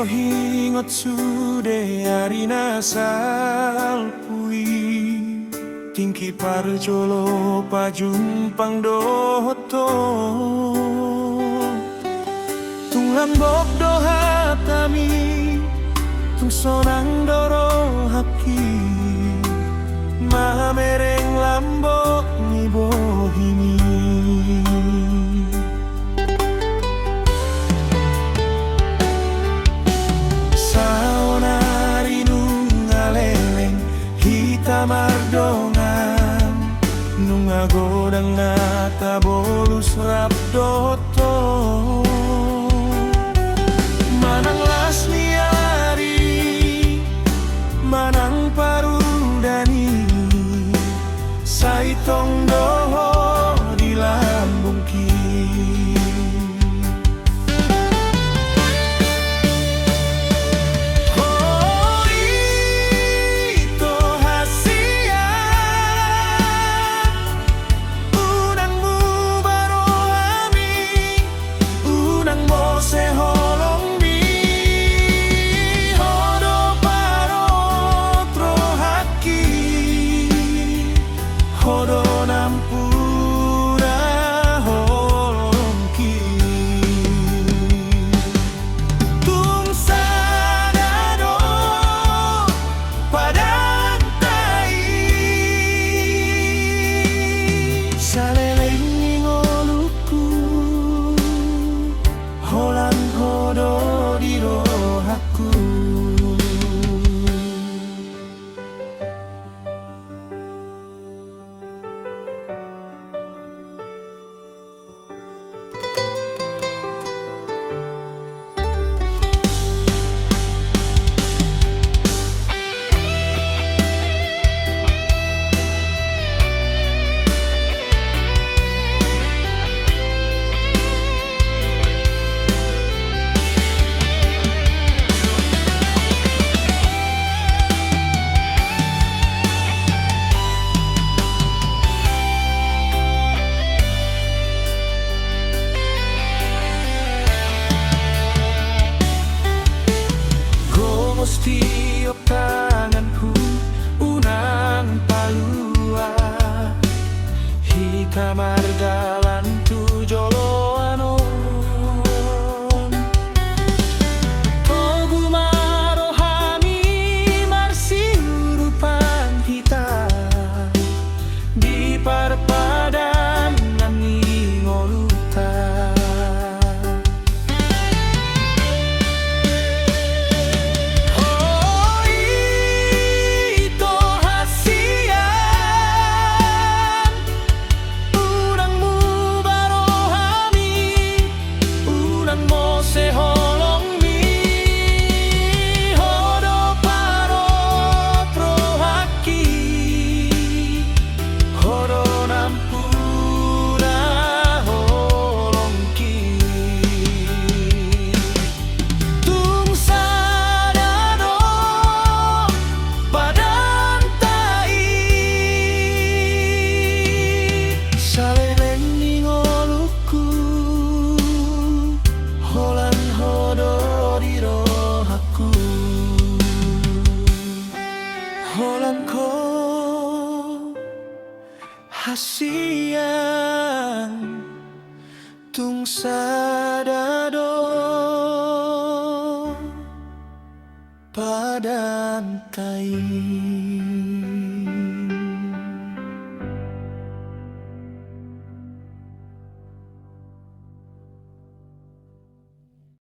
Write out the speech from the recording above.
hingot sude arina salpui tingki parjolo pajumpang doto tung lambok dohatami tung sonang doro haki maha mereng lambok ngibohimi saonari nungaleleng hitamardongan nungagodang nata bolus rapdoto manang lasniari manang parudani saitong doho di lambungki tiup tanganku unang palua hi kamar dalan tu joloanon togu marohani marsi urupan hitam di parpadan nani ngolutan Holangko hasiang tung sadado padantai.